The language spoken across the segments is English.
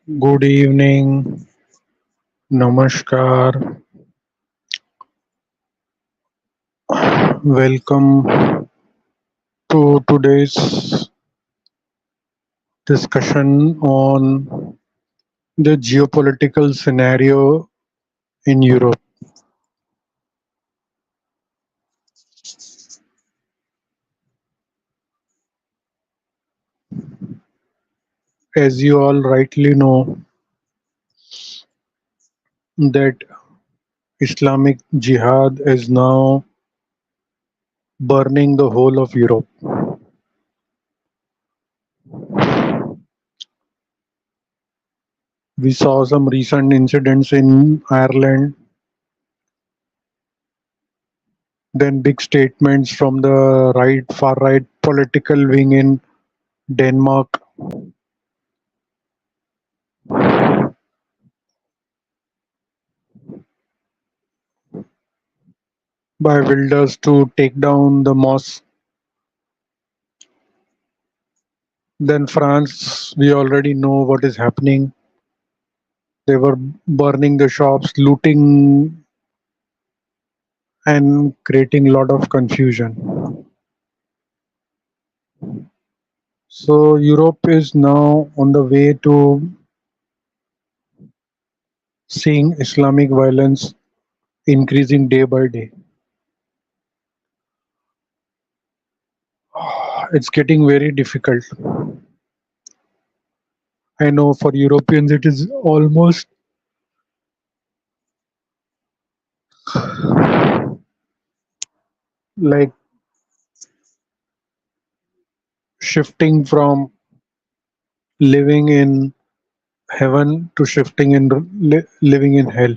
Good evening, Namaskar, welcome to today's discussion on the geopolitical scenario in Europe. As you all rightly know, that Islamic Jihad is now burning the whole of Europe. We saw some recent incidents in Ireland, then big statements from the far right political wing in Denmark by Wilders to take down the mosque. Then France, we already know what is happening. They were burning the shops, looting, and creating a lot of confusion. So Europe is now on the way to seeing Islamic violence increasing day by day. It's getting very difficult. I know for Europeans it is almost like shifting from living in heaven to shifting in living in hell.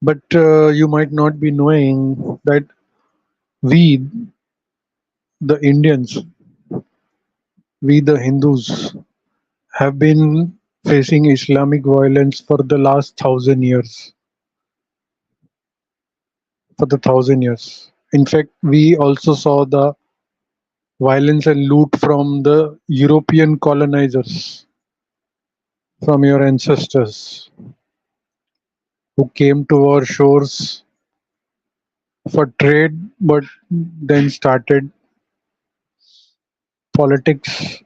But you might not be knowing that we, the Indians, we, the Hindus, have been facing Islamic violence for the last 1,000 years. For the 1,000 years. In fact, we also saw the violence and loot from the European colonizers, from your ancestors who came to our shores for trade, but then started politics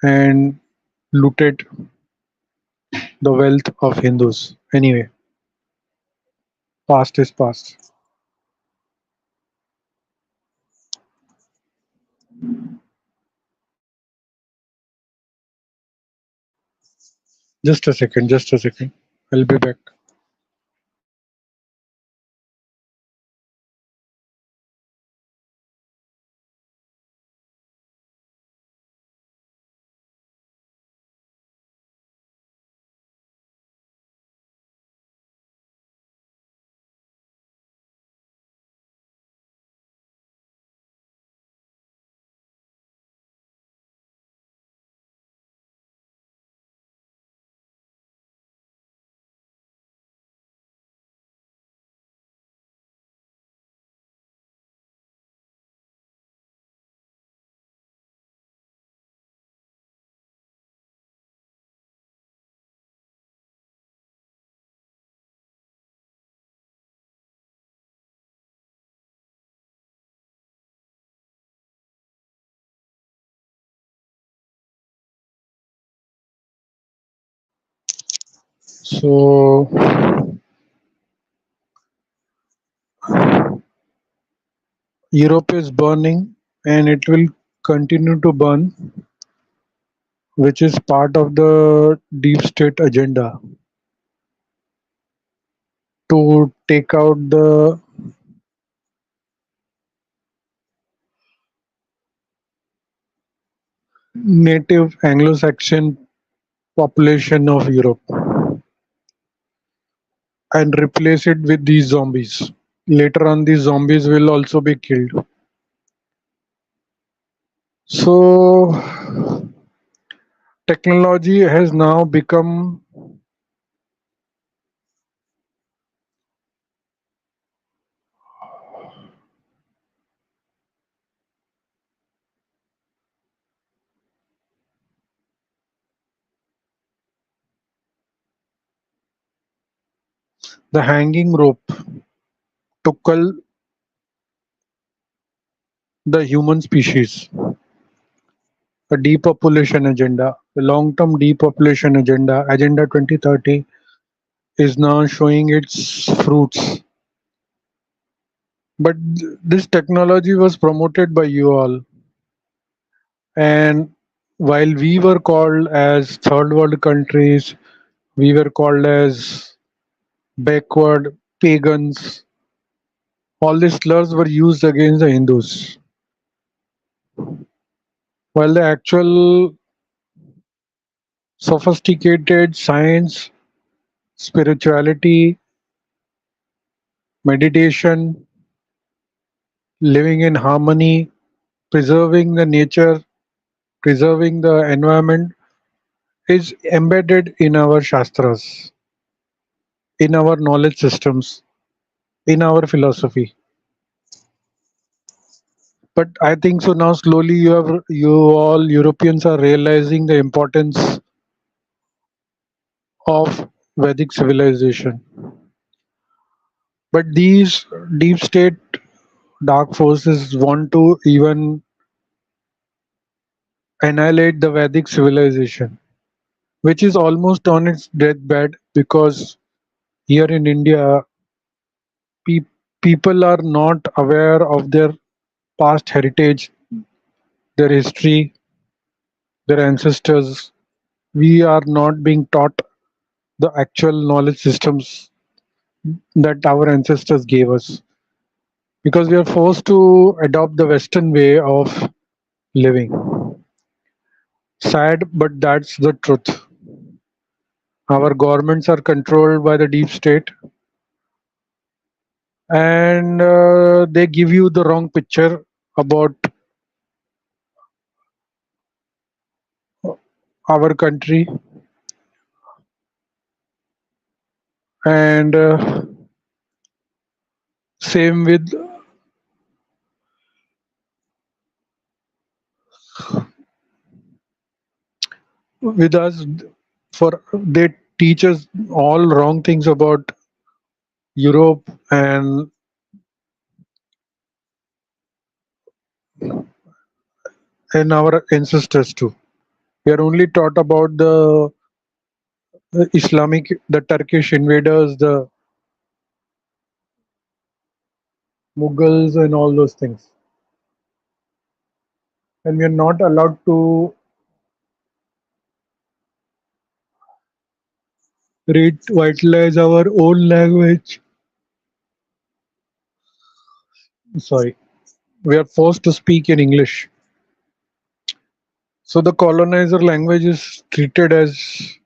and looted the wealth of Hindus. Anyway, past is past. Just a second, just a second. I'll be back. So, Europe is burning and it will continue to burn, which is part of the deep state agenda to take out the native Anglo Saxon population of Europe and replace it with these zombies. Later on, these zombies will also be killed. So, technology has now become the hanging rope to cull the human species, a depopulation agenda, the long-term depopulation agenda, Agenda 2030, is now showing its fruits. But this technology was promoted by you all, and while we were called as third world countries, we were called as backward pagans. All these slurs were used against the Hindus, while the actual sophisticated science, spirituality, meditation, living in harmony, preserving the nature, preserving the environment is embedded in our shastras, in our knowledge systems, in our philosophy. But I think so now slowly you all Europeans are realizing the importance of Vedic civilization. But these deep state dark forces want to even annihilate the Vedic civilization, which is almost on its deathbed because here in India, pe- people are not aware of their past heritage, their history, their ancestors. We are not being taught the actual knowledge systems that our ancestors gave us because we are forced to adopt the Western way of living. Sad, but that's the truth. Our governments are controlled by the deep state, and they give you the wrong picture about our country. And same with us. For they teach us all wrong things about Europe and our ancestors too. We are only taught about the Islamic, the Turkish invaders, the Mughals, and all those things. And we are not allowed to revitalize our own language. Sorry, we are forced to speak in English. So the colonizer language is treated as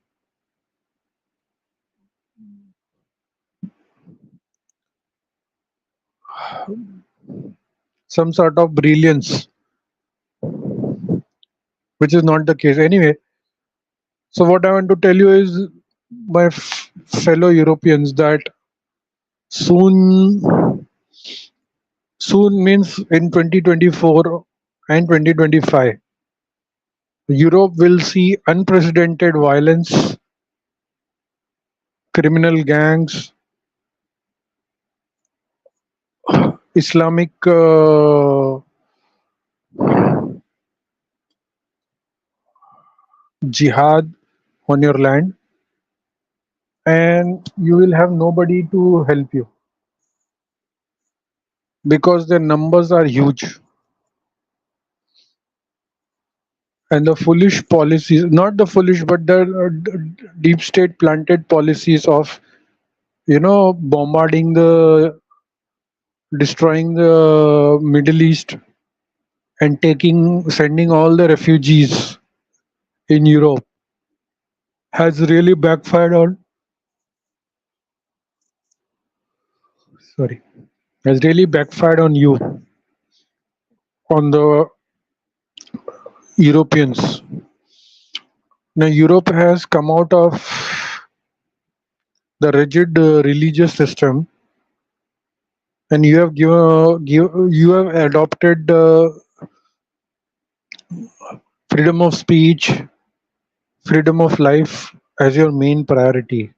some sort of brilliance, which is not the case. Anyway, so what I want to tell you is, my fellow Europeans, that soon, soon means in 2024 and 2025, Europe will see unprecedented violence, criminal gangs, Islamic jihad on your land, and you will have nobody to help you because their numbers are huge. And the foolish policies, not the foolish, but the deep state planted policies of, bombarding destroying the Middle East and sending all the refugees in Europe has really backfired sorry, has really backfired on you, on the Europeans. Now, Europe has come out of the rigid religious system, and you have adopted freedom of speech, freedom of life as your main priority.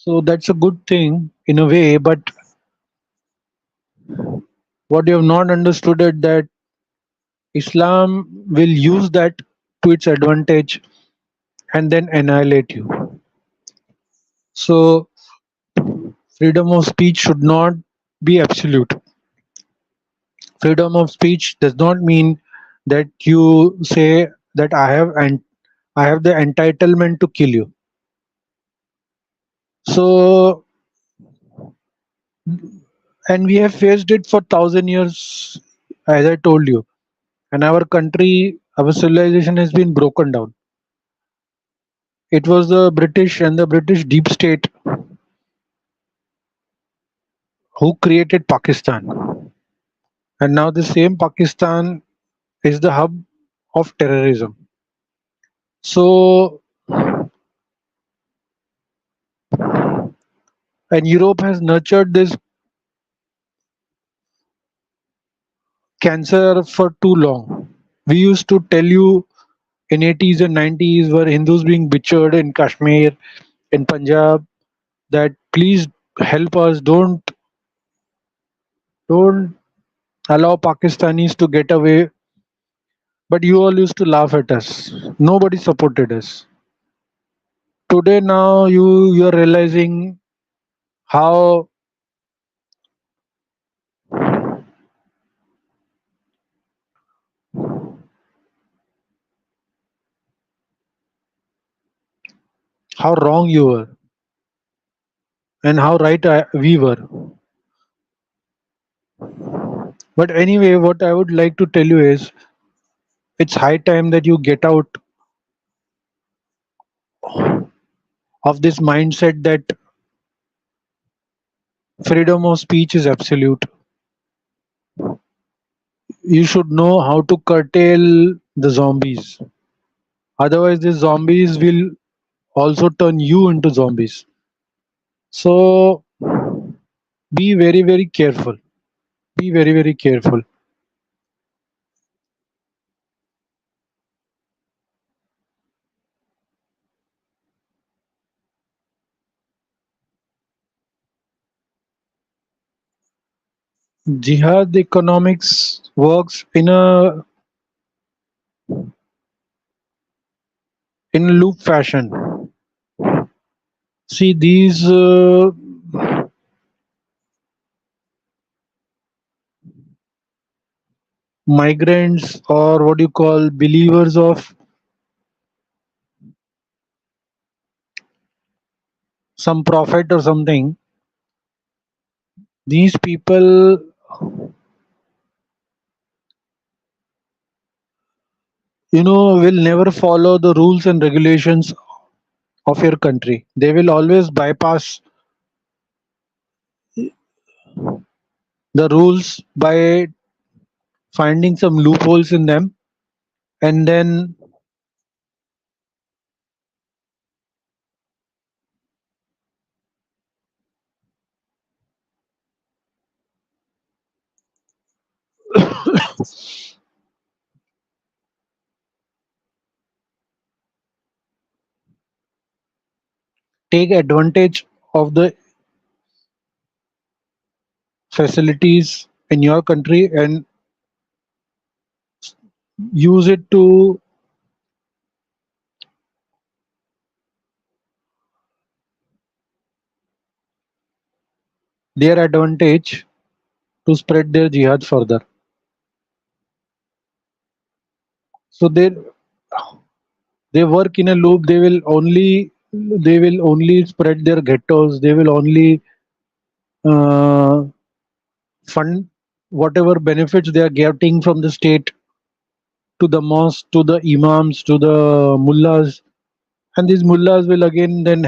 So that's a good thing in a way, but what you have not understood is that Islam will use that to its advantage and then annihilate you. So freedom of speech should not be absolute. Freedom of speech does not mean that you say that I have the entitlement to kill you. So, and we have faced it for 1,000 years, as I told you. And our country, our civilization has been broken down. It was the British and the British deep state who created Pakistan. And now the same Pakistan is the hub of terrorism. So, and Europe has nurtured this cancer for too long. We used to tell you in 80s and 90s were Hindus being butchered in Kashmir, in Punjab, that please help us, don't allow Pakistanis to get away. But you all used to laugh at us. Nobody supported us. Today now you're realizing how wrong you were and how right we were. But anyway, what I would like to tell you is it's high time that you get out of this mindset that freedom of speech is absolute. You should know how to curtail the zombies. Otherwise, the zombies will also turn you into zombies. So be very, very careful. Be very, very careful. Jihad economics works in a loop fashion. See these migrants or what you call believers of some prophet or something. These people, will never follow the rules and regulations of your country. They will always bypass the rules by finding some loopholes in them and then take advantage of the facilities in your country and use it to their advantage to spread their jihad further. So they work in a loop. They will only spread their ghettos. They will only uh, fund whatever benefits they are getting from the state to the mosque, to the imams, to the mullahs, and these mullahs will again then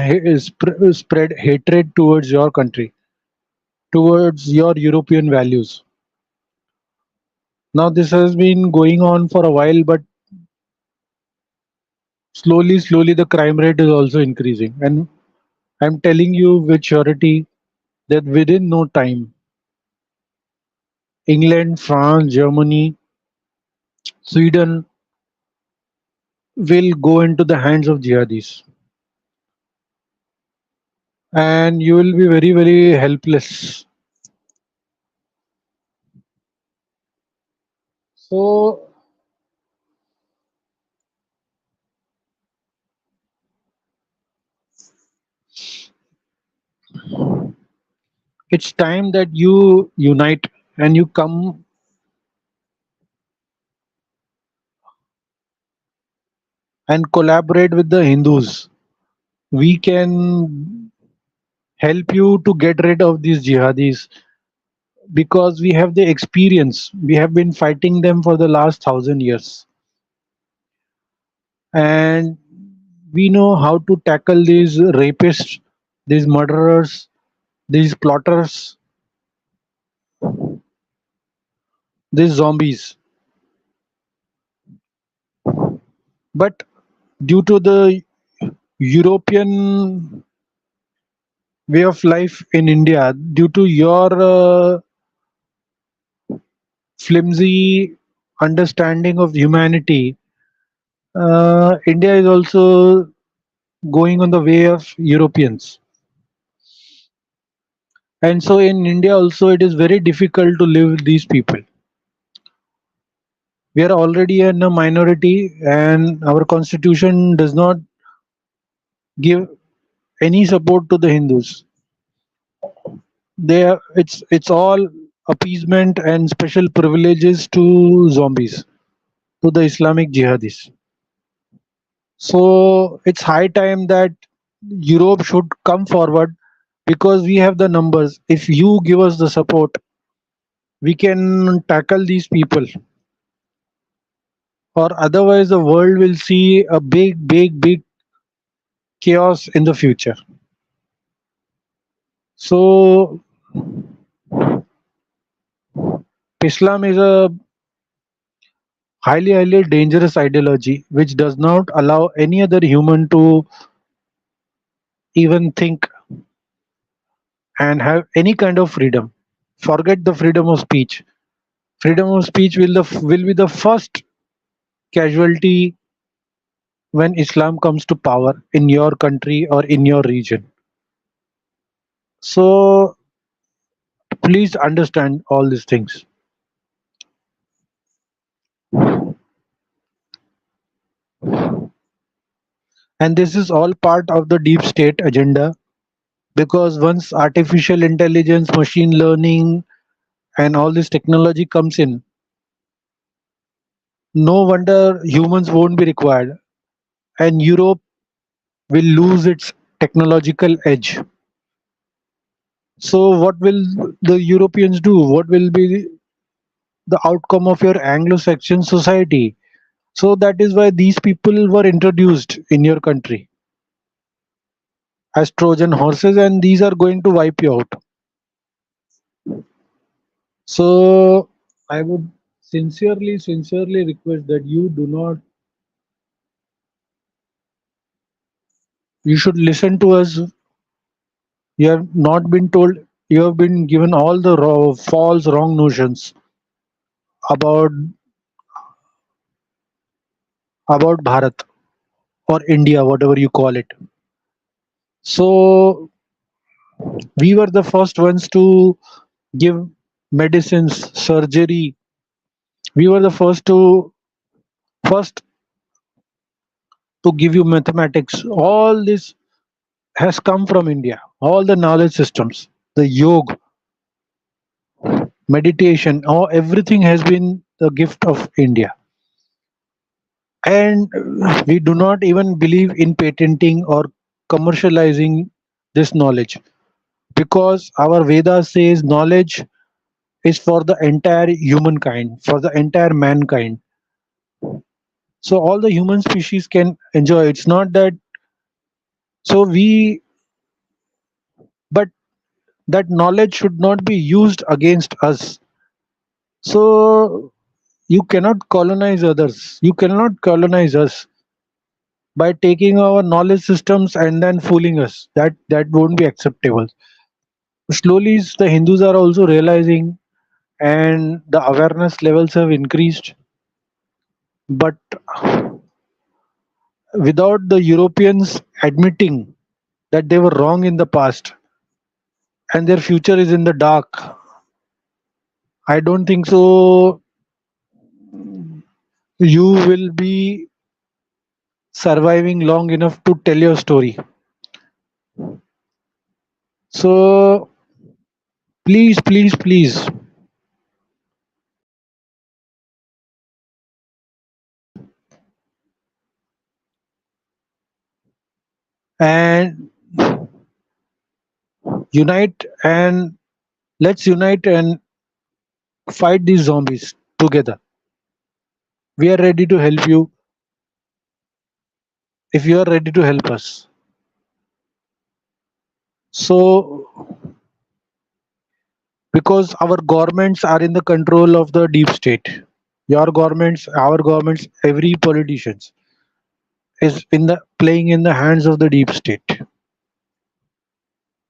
spread hatred towards your country, towards your European values. Now this has been going on for a while, but slowly the crime rate is also increasing. And I'm telling you with surety that within no time, England, France, Germany, Sweden will go into the hands of jihadis. and you will be very, very helpless. So it's time that you unite and you come and collaborate with the Hindus. We can help you to get rid of these jihadis because we have the experience. We have been fighting them for the last 1,000 years, and we know how to tackle these rapists, these murderers, these plotters, these zombies. But due to the European way of life in India, due to your flimsy understanding of humanity, India is also going on the way of Europeans. And so in India also it is very difficult to live with these people. We are already in a minority and our constitution does not give any support to the Hindus. It's all appeasement and special privileges to zombies, to the Islamic jihadis. So it's high time that Europe should come forward because we have the numbers. If you give us the support, we can tackle these people, or otherwise the world will see a big, big, big chaos in the future. So Islam is a highly, highly dangerous ideology which does not allow any other human to even think and have any kind of freedom. Forget the freedom of speech. Freedom of speech will be the first casualty when Islam comes to power in your country or in your region. So please understand all these things. And this is all part of the deep state agenda because once artificial intelligence, machine learning, and all this technology comes in, no wonder humans won't be required and Europe will lose its technological edge. So, what will the Europeans do? What will be the outcome of your Anglo-Saxon society? So, that is why these people were introduced in your country as Trojan horses, and these are going to wipe you out. So, I would sincerely, sincerely request that you do not, you should listen to us. You have not been told, you have been given all the false, wrong notions about Bharat or India, whatever you call it. So we were the first ones to give medicines, surgery. We were the first to give you mathematics. All this has come from India. All the knowledge systems, the yoga, meditation, all everything has been the gift of India. And we do not even believe in patenting or commercializing this knowledge because our Veda says knowledge is for the entire humankind, for the entire mankind. So all the human species can enjoy. It's not that so we, but that knowledge should not be used against us. So you cannot colonize others. You cannot colonize us by taking our knowledge systems and then fooling us. That won't be acceptable. Slowly, the Hindus are also realizing, and the awareness levels have increased. But without the Europeans admitting that they were wrong in the past and their future is in the dark. I don't think so. You will be surviving long enough to tell your story. So please, please, please, and unite and let's unite and fight these zombies together. We are ready to help you if you are ready to help us. So, because our governments are in the control of the deep state, your governments, our governments, every politicians is in the playing in the hands of the deep state.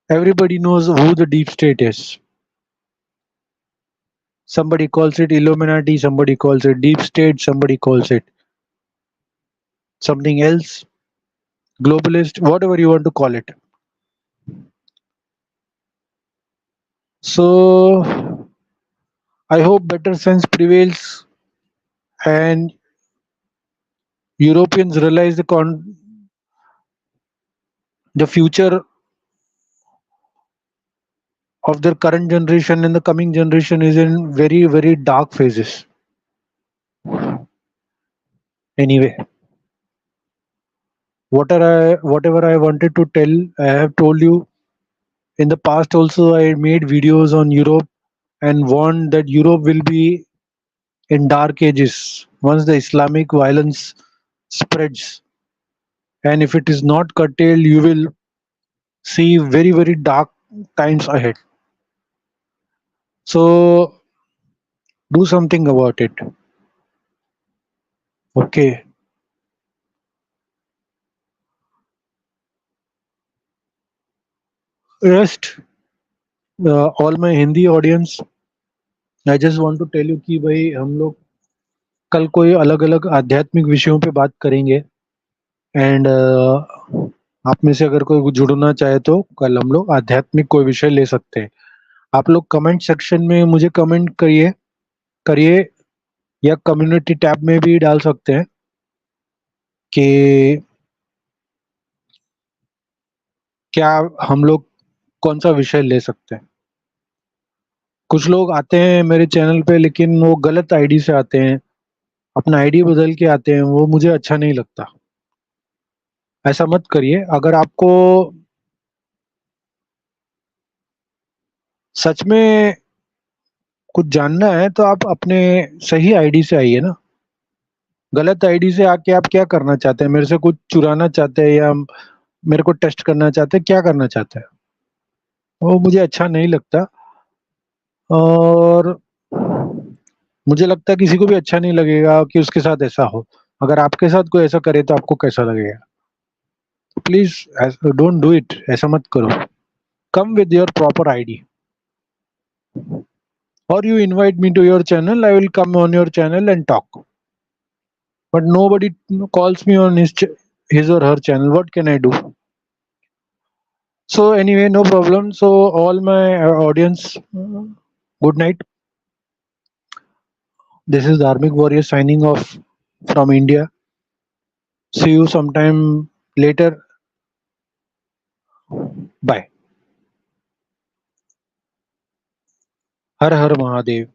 Everybody knows who the deep state is. Somebody calls it Illuminati, somebody calls it deep state, somebody calls it something else, globalist, whatever you want to call it. So I hope better sense prevails and Europeans realize the future of their current generation and the coming generation is in very very dark phases. Anyway, whatever I wanted to tell, I have told you. In the past also I made videos on Europe and warned that Europe will be in dark ages once the Islamic violence spreads, and if it is not curtailed you will see very very dark times ahead. So do something about it. Okay. Rest, all my Hindi audience, I just want to tell you कि भाई हम लोग कल कोई अलग अलग आध्यात्मिक विषयों पे बात करेंगे एंड आप में से अगर कोई जुड़ना चाहे तो कल हम लोग आध्यात्मिक कोई विषय ले सकते हैं. आप लोग कमेंट सेक्शन में मुझे कमेंट करिए करिए या कम्युनिटी टैब में भी डाल सकते हैं कि क्या हम लोग कौन सा विषय ले सकते हैं. कुछ लोग आते हैं मेरे चैनल पे लेकिन वो गलत आईडी से आते हैं, अपना आईडी बदल के आते हैं, वो मुझे अच्छा नहीं लगता. ऐसा मत करिए. अगर आपको सच में कुछ जानना है तो आप अपने सही आईडी से आइए ना. गलत आईडी से आके आप क्या करना चाहते हैं? मेरे से कुछ चुराना चाहते हैं या मेरे को टेस्ट करना चाहते हैं? क्या करना चाहते हैं? वो मुझे अच्छा नहीं लगता और मुझे लगता है किसी को भी अच्छा नहीं लगेगा कि उसके साथ ऐसा हो. अगर आपके साथ कोई ऐसा करे तो आपको कैसा लगेगा? Please don't do it. ऐसा मत करो. Come with your proper ID or you invite me to your channel. I will come on your channel and talk, but nobody calls me on his or her channel. What can I do? So anyway, no problem. So all my audience, good night. This is Dharmic Warrior signing off from India. See you sometime later. Bye. Har Har Mahadev.